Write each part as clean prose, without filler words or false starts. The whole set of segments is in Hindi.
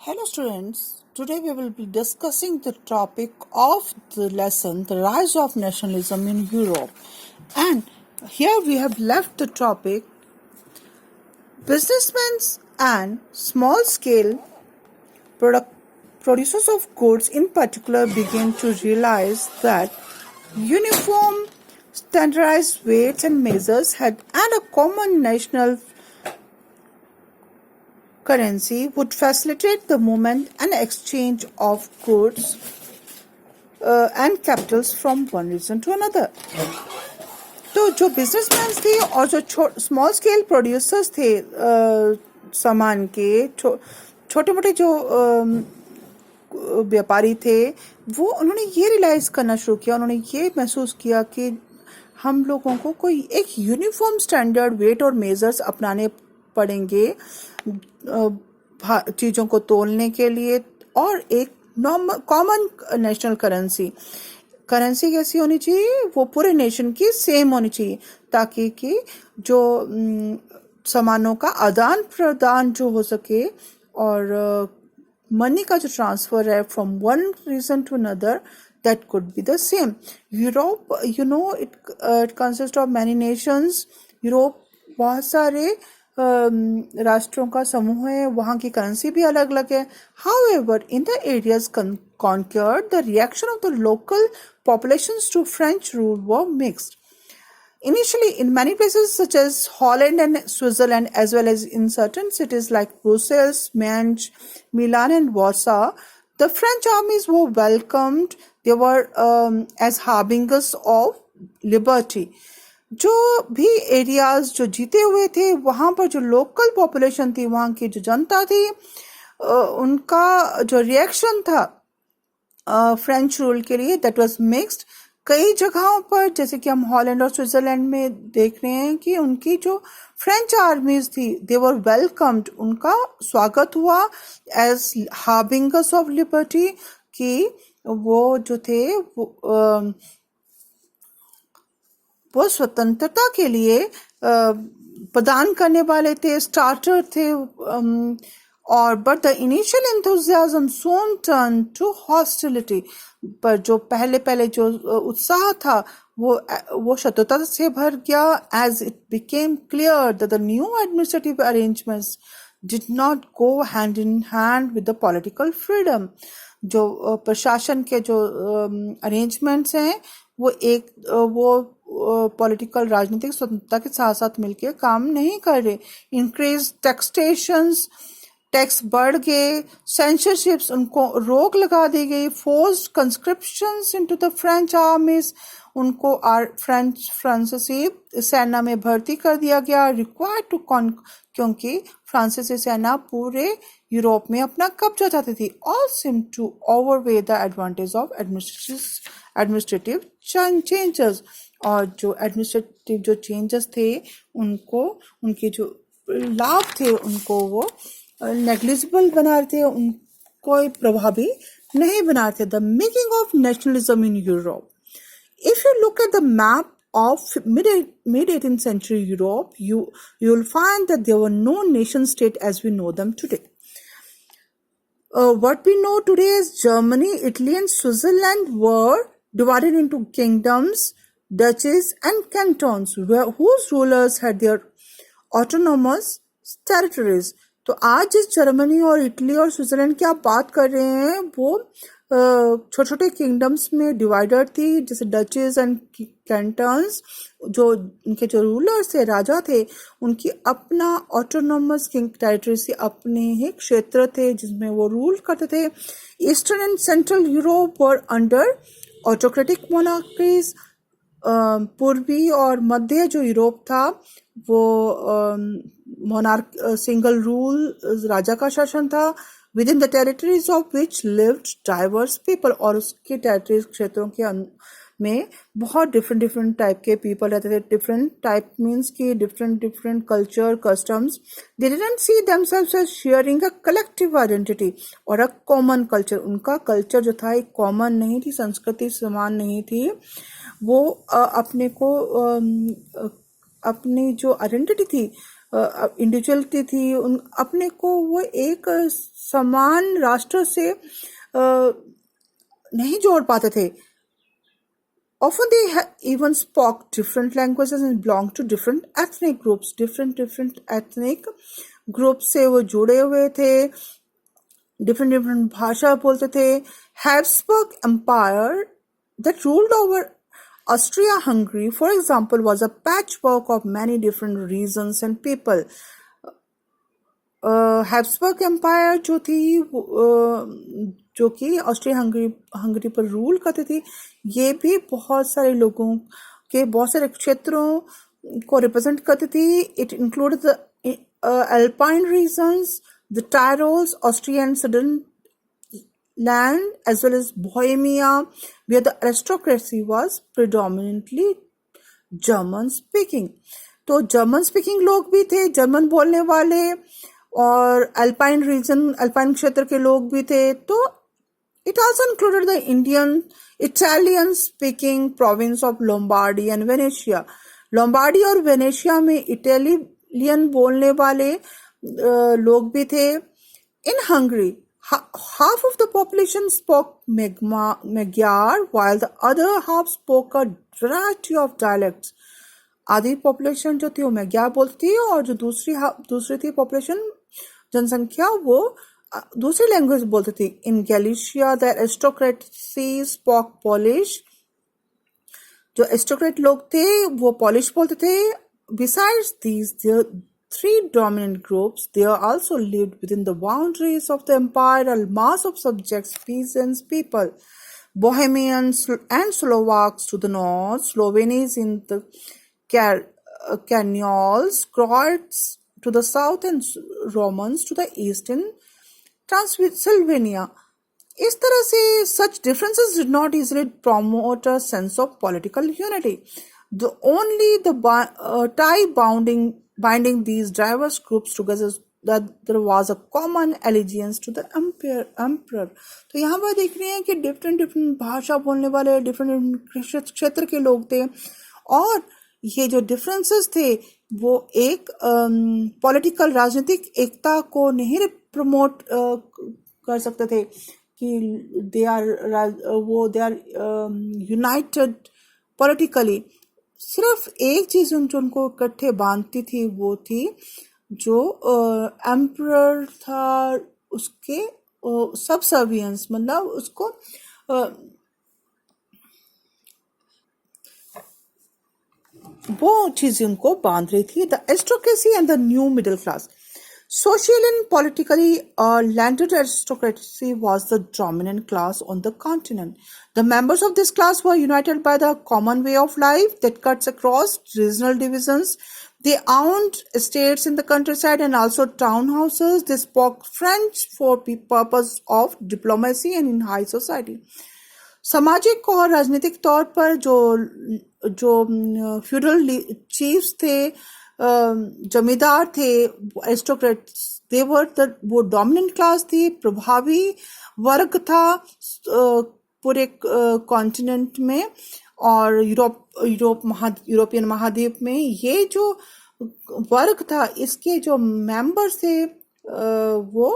Hello students, today we will be discussing the topic of the lesson, the rise of nationalism in Europe. And here we have left the topic, businessmen and small scale producers of goods in particular began to realize that uniform standardized weights and measures and a common national currency would facilitate the movement and exchange of goods and capitals from one region to another. तो जो बिजनेसमैन थे और जो स्मॉल स्केल प्रोड्यूसर्स थे सामान के छोटे मोटे जो व्यापारी थे वो उन्होंने ये रियलाइज करना शुरू किया, उन्होंने ये महसूस किया कि हम लोगों को कोई एक यूनिफॉर्म स्टैंडर्ड वेट और मेजर्स अपनाने पड़ेंगे चीज़ों को तोलने के लिए, और एक नॉर्मल कॉमन नेशनल करेंसी कैसी होनी चाहिए, वो पूरे नेशन की सेम होनी चाहिए ताकि कि जो सामानों का आदान प्रदान जो हो सके और मनी का जो ट्रांसफर है from one region to another that could be the same. Europe, it consists of many nations. Europe बहुत सारे राष्ट्रों का समूह है, वहाँ की करेंसी भी अलग अलग है. However, in the areas conquered, the reaction of the local populations to French rule were mixed. Initially, in many places such as Holland and Switzerland, as well as in certain cities like Brussels, Mainz, Milan and Warsaw, the French armies were welcomed. They were as harbingers of liberty. जो भी एरियाज जो जीते हुए थे वहाँ पर जो लोकल पॉपुलेशन थी, वहाँ की जो जनता थी, उनका जो रिएक्शन था फ्रेंच रूल के लिए दैट वाज मिक्स्ड. कई जगहों पर जैसे कि हम हॉलैंड और स्विट्जरलैंड में देख रहे हैं कि उनकी जो फ्रेंच आर्मीज थी दे वर वेलकम्ड, उनका स्वागत हुआ एज हार्बिंगर्स ऑफ लिबर्टी, कि वो जो थे वो स्वतंत्रता के लिए प्रदान करने वाले थे, स्टार्टर थे. और but the initial enthusiasm soon turn to hostility, पर जो पहले जो उत्साह था वो शत्रुता से भर गया as it became clear that the new administrative arrangements did not go hand in hand with the political freedom. जो प्रशासन के जो अरेंजमेंट्स हैं वो पॉलिटिकल राजनीतिक स्वतंत्रता के साथ साथ मिलकर काम नहीं कर रहे. इंक्रीज टैक्सेशंस, टैक्स बढ़ गए, सेंसरशिप्स उनको रोक लगा दी गई, forced conscriptions into the French armies, उनको फ्रांसीसी सेना में भर्ती कर दिया गया, रिक्वायर्ड टू क्योंकि फ्रांसीसी सेना पूरे यूरोप में अपना कब्जा चाहती थी. All seem to overweigh the advantage of administrative changes. और जो एडमिनिस्ट्रेटिव जो चेंजेस थे उनको उनके जो लाभ थे उनको वो नेग्लिजिबल बना रहे थे, उनको प्रभावी नहीं बना रहे थे. The making of nationalism in Europe. If you look at the map of mid-18th century Europe, you'll find that there were no nation state as we know them today. What we know today is Germany, Italy and Switzerland were divided into kingdoms, duchies and cantons whose rulers had their autonomous territories. तो आज जिस जर्मनी और इटली और स्विट्जरलैंड की आप बात कर रहे हैं वो छोटे छोटे किंगडम्स में डिवाइडेड थी, जैसे डचेस एंड कैंटन्स. जो उनके जो रूलर्स थे, राजा थे, उनकी अपना ऑटोनोमस किंग टेरिटरी से अपने ही क्षेत्र थे जिसमें वो रूल करते थे. Eastern and central Europe were under autocratic monarchies. पूर्वी और मध्य जो यूरोप था वो मोनार्क सिंगल रूल राजा का शासन था, within the territories of which lived diverse people. और उसके टेरिटरीज क्षेत्रों के में बहुत डिफरेंट टाइप के पीपल रहते थे. डिफरेंट टाइप मीन्स कि different culture customs. They didn't see themselves as sharing a collective identity और अ कॉमन कल्चर. उनका कल्चर जो था एक कॉमन नहीं थी, संस्कृति समान नहीं थी. वो अपने को अपनी जो आइडेंटिटी थी इंडिविजुअलिटी थी, उन अपने को वो एक समान राष्ट्र से नहीं जोड़ पाते थे. Often they even spoke different languages and belonged to different ethnic groups. Different ethnic groups से वो जुड़े हुए थे, different भाषा बोलते थे. Habsburg Empire that ruled over Austria-Hungary, for example, was a patchwork of many different regions and people. Habsburg empire जो थी जो कि ऑस्ट्रिया हंगरी पर रूल करती थी, ये भी बहुत सारे लोगों के बहुत सारे क्षेत्रों को रिप्रेजेंट करती थी. It include the Alpine regions, the Tyrols, Austrian southern land as well as Bohemia, where the aristocracy was predominantly German speaking. तो जर्मन स्पीकिंग लोग भी थे, जर्मन बोलने वाले, और अल्पाइन क्षेत्र के लोग भी थे. तो it also included the Italian speaking province of Lombardy and Venetia. Lombardy और वेनेशिया में इटालियन बोलने वाले लोग भी थे. In Hungary, half of the population spoke Magyar, while the other half spoke a variety of dialects. आधी पॉपुलेशन जो थी वो मैग्यार बोलती थी, और जो दूसरी थी पॉपुलेशन जनसंख्या वो दूसरी लैंग्वेज बोलती थी. इन गैलिशिया द एरिस्टोक्रेसी स्पोक पॉलिश. जो एरिस्टोक्रेट लोग थे वो पॉलिश बोलते थे. Besides these, there three dominant groups. There also lived within the boundaries of the empire a mass of subjects, peasants, people. Bohemians and Slovaks to the north, Slovenes in the Canyols, Croats to the south, and Romans to the east in Transylvania. इस तरह से such differences did not easily promote a sense of political unity. The tie binding these diverse groups together that there was a common allegiance to the emperor. तो यहाँ पर देख रहे हैं कि different भाषा बोलने वाले different क्षेत्र के लोग थे, और ये जो differences थे वो एक पॉलिटिकल राजनीतिक एकता को नहीं प्रमोट कर सकते थे कि दे आर यूनाइटेड पॉलिटिकली. सिर्फ एक चीज उनको इकट्ठे बांधती थी, वो थी जो एम्परर था उसके सबसर्वियंस, मतलब उसको वो चीजें उनको बांध रही थी. The aristocracy and the new middle class. Socially and politically, landed aristocracy was the dominant class on the continent. The members of this class were united by the common way of life that cuts across regional divisions. They owned estates in the countryside and also townhouses. They spoke French for purpose of diplomacy and in high society. सामाजिक और राजनीतिक तौर पर जो फ्यूडल चीफ्स थे, जमींदार थे, एरिस्टोक्रेट्स, वो डोमिनेंट क्लास थी, प्रभावी वर्ग था पूरे कॉन्टिनेंट में और यूरोपियन महाद्वीप में. ये जो वर्ग था, इसके जो मेंबर्स थे वो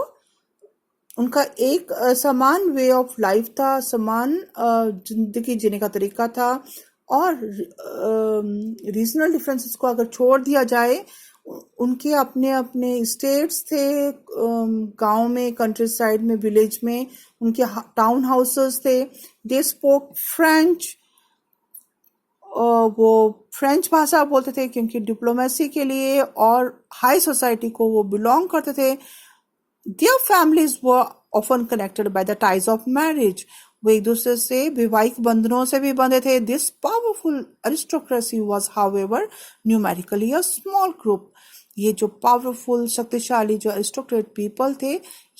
उनका एक समान वे ऑफ लाइफ था, समान जिंदगी जीने का तरीका था. और रीजनल डिफरेंसेस को अगर छोड़ दिया जाए, उनके अपने अपने स्टेट्स थे, गांव में, कंट्री साइड में, विलेज में उनके टाउन हाउसेस थे. They spoke French. वो फ्रेंच भाषा बोलते थे क्योंकि डिप्लोमेसी के लिए और हाई सोसाइटी को वो बिलोंग करते थे. Their families were often connected by the ties of marriage. वो एक दूसरे से वैवाहिक बंधनों से भी बंधे थे. This powerful aristocracy was, however, numerically a small group. ये जो पावरफुल शक्तिशाली जो एरिस्टोक्रेट पीपल थे,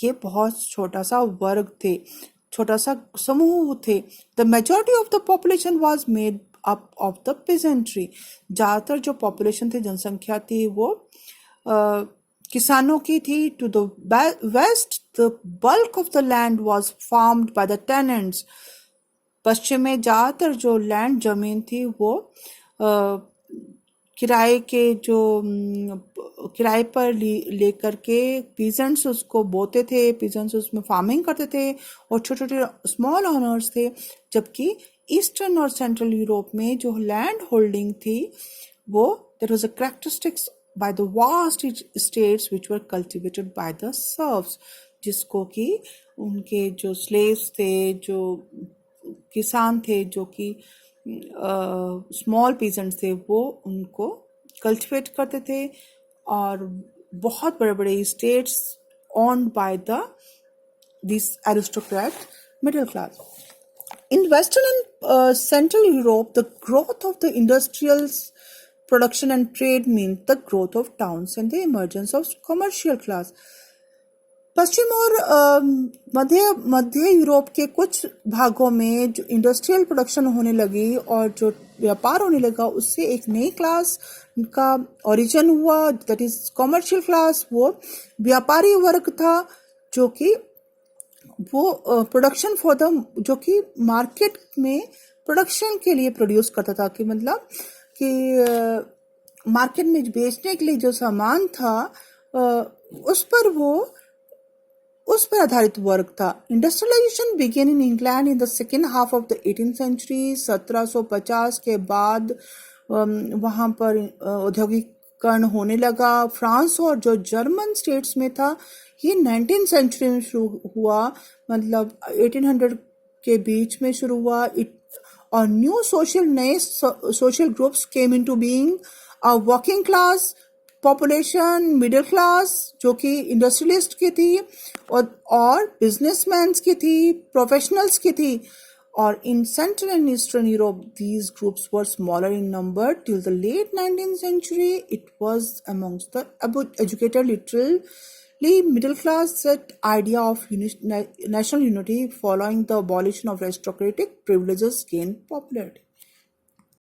ये बहुत छोटा सा वर्ग थे, छोटा सा समूह थे. The majority of the population was made up of the peasantry. ज्यादातर जो पॉपुलेशन थी, जनसंख्या थी, वो किसानों की थी. To the west, the bulk of the land was farmed by the tenants. पश्चिम में ज्यादातर जो लैंड जमीन थी वो किराए के जो किराए पर लेकर के पीजेंट्स उसको बोते थे, पीजेंट्स उसमें फार्मिंग करते थे और छोटे छोटे स्मॉल ओनर्स थे। जबकि ईस्टर्न और सेंट्रल यूरोप में जो लैंड होल्डिंग थी वो that was a characteristics by the vast states which were cultivated by the serfs, जिसको कि उनके जो slaves थे, जो किसान थे, जो कि स्मॉल पीजेंट्स थे, वो उनको कल्टिवेट करते थे और बहुत बड़े बड़े states owned by these aristocrat middle class. In Western and Central Europe, the growth of the industrial production and trade meant the growth of towns and the emergence of commercial class. पश्चिम और मध्य यूरोप के कुछ भागों में जो इंडस्ट्रियल प्रोडक्शन होने लगी और जो व्यापार होने लगा, उससे एक नई क्लास का ओरिजिन हुआ, दैट इज कॉमर्शियल क्लास। वो व्यापारी वर्ग था जो कि वो प्रोडक्शन फॉर द, जो कि मार्केट में प्रोडक्शन के लिए प्रोड्यूस करता था, कि मतलब कि मार्केट में बेचने के लिए जो सामान था उस पर आधारित वर्ग था। Industrialisation began in England in the second half of the 18th century. 1750 के बाद वहाँ पर औद्योगिकरण होने लगा। फ्रांस और जो जर्मन स्टेट्स में था, ये 19th सेंचुरी में शुरू हुआ, मतलब 1800 के बीच में शुरू हुआ। और नए social groups came into being, working class population, middle class जो कि इंडस्ट्रियलिस्ट की थी और बिजनेसमैन्स की थी, प्रोफेशनल्स की थी। और in Central and Eastern Europe, these groups were smaller in number. Till the late 19th century, it was amongst the educated, literally middle class. That idea of national unity following the abolition of aristocratic privileges gained popularity.